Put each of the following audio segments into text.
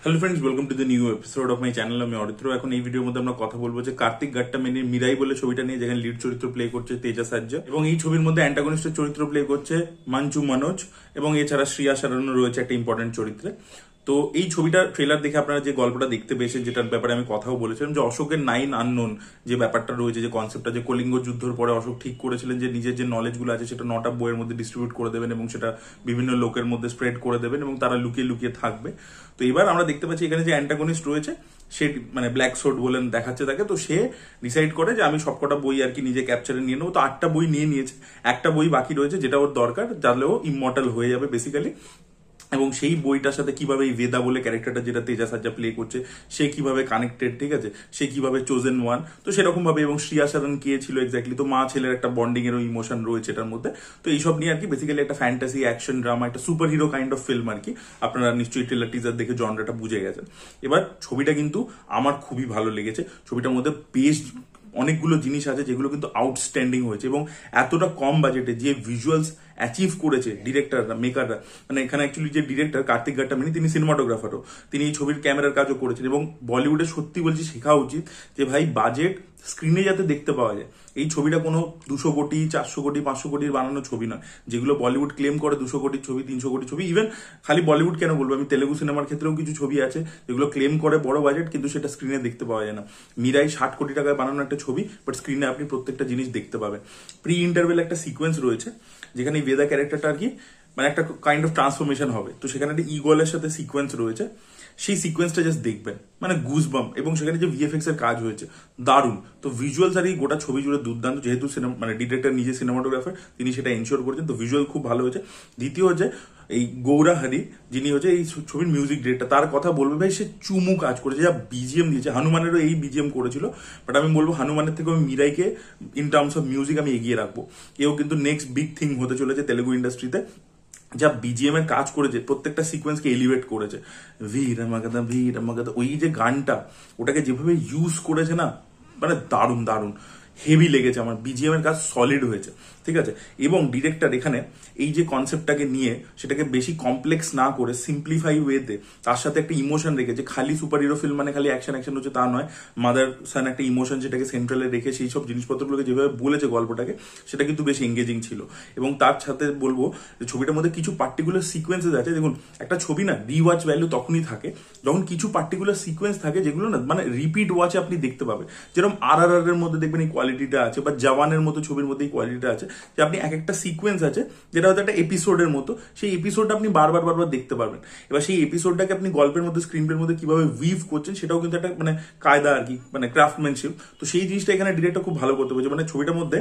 Hello friends, welcome to the new episode of my channel. আমি অরিত্র। এখন এই ভিডিওর মধ্যে আমরা কথা বলবো যে কার্তিক গাট্টামেনির মিরাই বলে ছবিটা নিয়ে, যেখানে লিড চরিত্র প্লে করছে তেজা সাজ্জা, এবং এই ছবির মধ্যে অ্যান্টাগনিস্টের চরিত্র প্লে করছে মঞ্জু মনোজ, এবং এছাড়া শ্রিয়া শারন রয়েছে একটা ইম্পর্টেন্ট চরিত্রে। তো এই ছবিটা ট্রেলার দেখে আপনারা যে গল্পটা দেখতে পেয়েছেন, যেটার ব্যাপারে আমি কথাও বলেছিলাম, যে অশোকের 9 আননোন যে ব্যাপারটা রয়েছে, যে কনসেপ্টটা, যে কলিঙ্গ যুদ্ধের পরে অশোক ঠিক করেছিলেন যে নিজের যে নলেজগুলো আছে সেটা 9টা বইয়ের মধ্যে ডিস্ট্রিবিউট করে দেবেন এবং সেটা বিভিন্ন লোকের মধ্যে স্প্রেড করে দেবেন এবং তারা লুকিয়ে লুকিয়ে থাকবে। তো এবার আমরা দেখতে পাচ্ছি এখানে যে অ্যান্টাগনিস্ট রয়েছে, সে মানে ব্ল্যাক সোর্ড বলেন দেখাচ্ছে তাকে। তো সে ডিসাইড করে যে আমি সবকটা বই আর কি নিজে ক্যাপচারে নিয়ে নেবো। তো 8টা বই নিয়ে নিয়েছে, একটা বই বাকি রয়েছে যেটা ওর দরকার, যাহলে ও ইমমর্টাল হয়ে যাবে বেসিক্যালি। এবং সেই বইটার সাথে কিভাবে এই বেদা বলে ক্যারেক্টারটা, যেটা তেজা সাজ্জা প্লে করছে, সে কিভাবে কানেক্টেড, ঠিক আছে, সে কিভাবে চোজেন ওয়ান, তো সেরকম ভাবে। এবং শ্রিয়া শারন কে ছিল এক্স্যাক্টলি, তো মা ছেলের একটা বন্ডিং এর ইমোশন রয়েছে এটার মধ্যে। তো এইসব নিয়ে আর কি বেসিক্যালি একটা ফ্যান্টাসি অ্যাকশন ড্রামা, একটা super hero kind of film আর কি। আপনারা নিশ্চয়ই ট্রেলার টিজার দেখে জনরাটা বুঝে গেছেন। এবার ছবিটা কিন্তু আমার খুবই ভালো লেগেছে। ছবিটার মধ্যে বেশ অনেকগুলো জিনিস আছে যেগুলো কিন্তু আউটস্ট্যান্ডিং হয়েছে, এবং এতটা কম বাজেটে যে ভিজুয়ালস অ্যাচিভ করেছে ডিরেক্টররা, মেকাররা, মানে এখানে অ্যাকচুয়ালি যে ডিরেক্টর কার্তিক গাট্টামেনি, তিনি সিনেমাটোগ্রাফারও, তিনি এই ছবির ক্যামেরার কাজও করেছেন। এবং বলিউডে সত্যি বলছি শেখা উচিত যে ভাই বাজেট স্ক্রিনে যাতে দেখতে পাওয়া যায়। এই ছবিটা কোনো 200 কোটি 400 কোটি 500 কোটির বানানো ছবি নয়, যেগুলো বলিউড ক্লেম করে 200 কোটির ছবি 300 কোটির ছবি। ইভেন খালি বলিউড কেন বলবো, আমি তেলেগু সিনেমার ক্ষেত্রেও কিছু ছবি আছে যেগুলো ক্লেম করে বড় বাজেট, কিন্তু সেটা স্ক্রিনে দেখতে পাওয়া যায় না। মিরাই 60 কোটি টাকায় বানানো একটা ছবি, বাট স্ক্রিনে আপনি প্রত্যেকটা জিনিস দেখতে পাবেন। প্রি ইন্টারভেল একটা সিকোয়েন্স রয়েছে যেখানে বেদা ক্যারেক্টারটা আর কি মানে একটা কাইন্ড অফ ট্রান্সফরমেশন হবে। তো সেখানে একটা ইগলের সাথে সিকোয়েন্স রয়েছে, সেই সিকোয়েন্সটা জাস্ট দেখবেন, মানে গুজবাম। এবং সেখানে যে ভিএফএক্স এর কাজ হয়েছে দারুণ। তো ভিজুয়ালস আর এই গোটা ছবি জুড়ে দুর্দান্ত, যেহেতু মানে ডিরেক্টর নিজে সিনেমাটোগ্রাফার, তিনি সেটা এনশিওর করেছেন। তো ভিজুয়াল খুব ভালো হয়েছে। দ্বিতীয় হচ্ছে এই গৌরা হরি, যিনি হচ্ছে এই ছবির মিউজিক ডিরেক্টর, তার কথা বলবে ভাই, সে চুমু কাজ করেছে, যা বিজিএম দিয়েছে। হনুমানেরও এই বিজিএম করেছিল, বাট আমি বলবো হনুমানের থেকে আমি মিরাইকে ইন টার্মস অফ মিউজিক আমি এগিয়ে রাখবো। এও কিন্তু নেক্সট বিগ থিং হতে চলেছে তেলেগু ইন্ডাস্ট্রিতে। যা বিজিএম এর কাজ করেছে, প্রত্যেকটা সিকোয়েন্সকে এলিভেট করেছে। ভীর মাগাদা, ওই যে গানটা, ওটাকে যেভাবে ইউজ করেছে না, মানে দারুণ দারুণ, হেভি লেগেছে আমার। বিজিএম এর কাজ সলিড হয়েছে, ঠিক আছে। এবং ডিরেক্টর এখানে এই যে কনসেপ্টটাকে নিয়ে সেটাকে বেশি কমপ্লেক্স না করে সিম্পলিফাই ওয়েতে তার সাথে একটা ইমোশন রেখেছে। খালি সুপার হিরো ফিল্ম মানে খালি অ্যাকশন অ্যাকশন হচ্ছে তা নয়, মাদার সান একটা ইমোশন যেটাকে সেন্ট্রালে রেখে সেই সব জিনিসপত্রগুলোকে যেভাবে বলেছে গল্পটাকে, সেটা কিন্তু বেশ এঙ্গেজিং ছিল। এবং তার সাথে বলবো যে ছবিটার মধ্যে কিছু পার্টিকুলার সিকোয়েন্সেস আছে। দেখুন, একটা ছবি না রিওয়াচ ভ্যালু তখনই থাকে যখন কিছু পার্টিকুলার সিকোয়েন্স থাকে যেগুলো না মানে রিপিট ওয়াচে আপনি দেখতে পাবেন। যেরকম RRR এর মধ্যে দেখবেন এই কোয়ালিটিটা আছে, বা জওয়ানের মতো ছবির মধ্যে এই কোয়ালিটিটা আছে, যে আপনি এক একটা সিকোয়েন্স আছে যেটা হয়তো একটা এপিসোডের মতো, সেই এপিসোডটা আপনি বারবার বারবার দেখতে পারবেন। এবার সেই এপিসোডটাকে আপনি গল্পের মধ্যে, স্ক্রিনপ্লের মধ্যে কিভাবে উইভ করছেন, সেটাও কিন্তু একটা মানে কায়দা আর কি, মানে ক্রাফটম্যানশিপ। তো সেই জিনিসটা এখানে ডিরেক্টর খুব ভালো করতে পেরেছে। মানে ছবিটার মধ্যে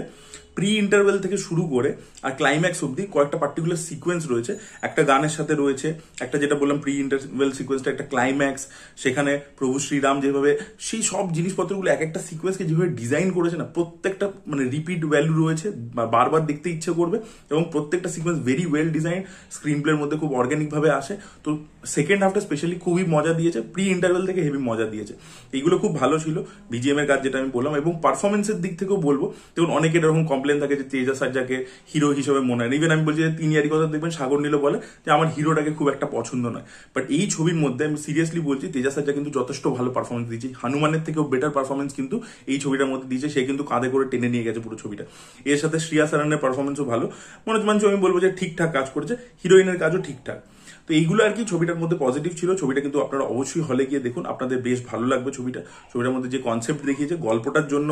প্রি ইন্টারভেল থেকে শুরু করে আর ক্লাইম্যাক্স অব্দি কয়েকটা পার্টিকুলার সিকোয়েন্স রয়েছে। একটা গানের সাথে রয়েছে, একটা যেটা বললাম প্রি ইন্টারভেল সিকোয়েন্সটা, একটা ক্লাইম্যাক্স, সেখানে প্রভু শ্রীরাম যেভাবে সেই সব জিনিসপত্রগুলো এক একটা সিকোয়েন্সকে যেভাবে ডিজাইন করেছে না, প্রত্যেকটা মানে রিপিট ভ্যালু রয়েছে, বারবার দেখতে ইচ্ছে করবে। এবং প্রত্যেকটা sequence very well design, screen প্লের মধ্যে খুব অর্গানিক ভাবে আসে। তো সেকেন্ড হাফটা স্পেশালি খুবই মজা দিয়েছে, প্রি ইন্টারভেল থেকে হেভি মজা দিয়েছে। এইগুলো খুব ভালো ছিল। বিজিএম এর কাজ যেটা আমি বললাম, এবং পারফরমেন্সের দিক থেকেও বলবো, দেখুন অনেকের এরকম কমপ্লেন থাকে যে তেজা সাজ্জাকে হিরো হিসেবে মনে হয়। ইভেন আমি বলছি যে তিনিয়ারি কথা দেখবেন, সাগর নীল বলে যে আমার হিরোটাকে খুব একটা পছন্দ নয়। বাট এই ছবির মধ্যে আমি সিরিয়াসলি বলছি, তেজা সাজ্জা কিন্তু যথেষ্ট ভালো পারফরমেন্স দিয়েছে। হনুমানের থেকেও বেটার পারফরমেন্স কিন্তু এই ছবিটার মধ্যে দিয়েছে। সে কিন্তু কাঁধে করে টেনে নিয়ে গেছে পুরো ছবিটা। এর সাথে শ্রিয়া সারানের পারফরমেন্সও ভালো। মনোজ মাঞ্চু আমি বলবো যে ঠিকঠাক কাজ করেছে, হিরোইনের কাজও ঠিকঠাক। তো এইগুলো আর কি ছবিটার মধ্যে পজিটিভ ছিল। ছবিটা কিন্তু আপনারা অবশ্যই হলে গিয়ে দেখুন, আপনাদের বেশ ভালো লাগবে ছবিটা। ছবিটার মধ্যে যে কনসেপ্ট দেখিয়েছে, গল্পটার জন্য,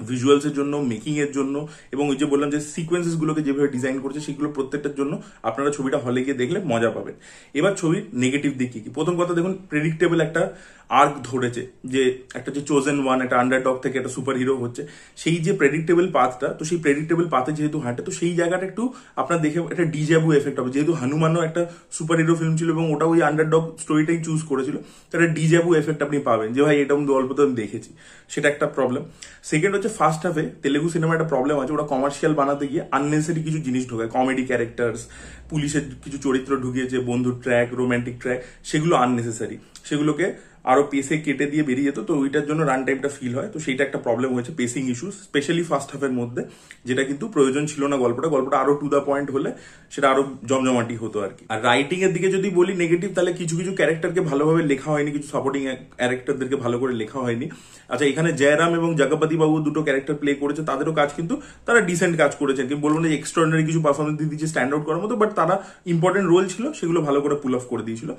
ভিজুয়ালস এর জন্য, মেকিং এর জন্য, এবং ওই যে বললাম যে সিকোয়েন্সেস গুলোকে যেভাবে ডিজাইন করেছে, সেগুলো প্রত্যেকটার জন্য আপনারা ছবিটা হলে গিয়ে দেখলে মজা পাবেন। এবার ছবির নেগেটিভ দিক কি? প্রথম কথা দেখুন, প্রেডিক্টেবল একটা আর্ক ধরেছে, যে একটা যে চোজেন ওয়ান, একটা আন্ডারডগ থেকে একটা সুপার হিরো হচ্ছে, সেই যে প্রেডিক্টেবল পাথটা, তো সেই প্রেডিক্টেবল পাথে যেহেতু হাঁটে, তো সেই জায়গাটা একটু আপনার দেখে একটা ডিজাবু এফেক্ট হবে। যেহেতু হনুমানও একটা সুপার হিরো ফিল্ম ছিল এবং ওটা ওই আন্ডারডগ স্টোরিটাই চুজ করেছিল, তো একটা ডিজাবু এফেক্ট আপনি পাবেন যে ভাই এটা গল্প তো আমি দেখেছি। সেটা একটা প্রবলেম। সেকেন্ড হচ্ছে ফার্স্ট হাফে তেলেগু সিনেমা একটা প্রবলেম আছে, ওরা কমার্শিয়াল বানাতে গিয়ে আননেসেসারি কিছু জিনিস ঢোকায়। কমেডি ক্যারেক্টার্স, পুলিশের কিছু চরিত্র ঢুকিয়েছে, বন্ধুর ট্র্যাক, রোমান্টিক ট্র্যাক, সেগুলো আননেসেসারি। সেগুলোকে আরো পেসে কেটে দিয়ে বেরিয়ে যেত, তো ওইটার জন্য রান টাইমটা ফিল হয়। তো সেইটা একটা প্রবলেম হয়েছে, পেসিং ইস্যু, স্পেশালি ফার্স্ট হাফের মধ্যে, যেটা কিন্তু প্রয়োজন ছিল না। গল্পটা আরো টু দা পয়েন্ট হলে সেটা আরো জমজমাটি হতো আর কি। আর রাইটিং এর দিকে যদি বলি নেগেটিভ, তাহলে কিছু কিছু ক্যারেক্টারকে ভালোভাবে লেখা হয়নি, কিছু সাপোর্টিং ক্যারেক্টারদেরকে ভালো করে লেখা হয়নি। আচ্ছা, এখানে জয়রাম এবং জগপতি বাবু দুটো ক্যারেক্টার প্লে করেছে, তাদেরও কাজ কিন্তু তারা ডিসেন্ট কাজ করেছেন, কি বলবো না যে এক্সট্রাঅর্ডিনারি কিছু পারফরমেন্স দিয়ে দিয়েছে স্ট্যান্ড আউট করার মতো, বাট তারা ইম্পর্টেন্ট রোল ছিল, সেগুলো ভালো করে পুল অফ করে দিয়েছিল।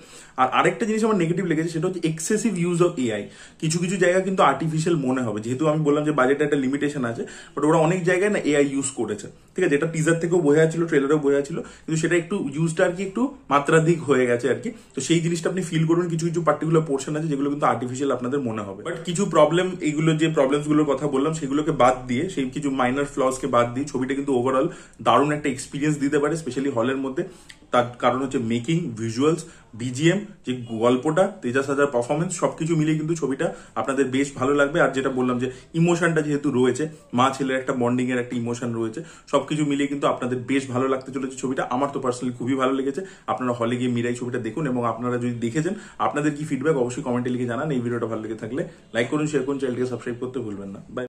আর আরেকটা জিনিস আমার নেগেটিভ লেগেছে, সেটা হচ্ছে এক্সেসিভ ইউজ অফ এআই। কিছু কিছু জায়গা কিন্তু আর্টিফিশিয়াল মনে হবে, যেহেতু আমি বললাম যে বাজেটে একটা লিমিটেশন আছে, বাট ওরা অনেক জায়গায় না এআই ইউজ করেছে, ঠিক আছে, যেটা টিজার থেকেও বোঝা যাচ্ছিল, ট্রেলারেও বোঝা যাচ্ছিল, কিন্তু সেটা একটু ইউজটা আর কি একটু মাত্রাধিক হয়ে গেছে আর কি। তো সেই জিনিসটা আপনি ফিল করুন, কিছু কিছু পার্টিকুলার পোর্শন আছে যেগুলো কিন্তু আর্টিফিশিয়াল আপনাদের মনে হবে। বাট কিছু প্রবলেম, এইগুলো যে প্রবলেমস গুলোর কথা বললাম সেগুলোকে বাদ দিয়ে, সেই কিছু মাইনর ফ্লস কে বাদ দিয়ে ছবিটা কিন্তু ওভারঅল দারুণ একটা এক্সপিরিয়েন্স দিতে পারে, স্পেশালি হলের মধ্যে। তার কারণ হচ্ছে মেকিং, ভিজুয়ালস, বিজিএম, যে গল্পটা, তেজাস হাজার পারফরমেন্স, সবকিছু মিলিয়ে কিন্তু ছবিটা আপনাদের বেশ ভালো লাগবে। আর যেটা বললাম যে ইমোশনটা যেহেতু রয়েছে, মা ছেলের একটা বন্ডিং এর একটা ইমোশন রয়েছে, সবকিছু মিলিয়ে কিন্তু আপনাদের বেশ ভালো লাগতে চলেছে ছবিটা। আমার তো পার্সোনালি খুবই ভালো লেগেছে। আপনারা হলে গিয়ে মিরাই ছবিটা দেখুন, এবং আপনারা যদি দেখেছেন আপনাদের কি ফিডব্যাক অবশ্যই কমেন্টে লিখে জানান। এই ভিডিওটা ভালো লেগে থাকলে লাইক করুন, শেয়ার করুন, চ্যানেলটিকে সাবস্ক্রাইব করতে ভুলবেন না। বাই।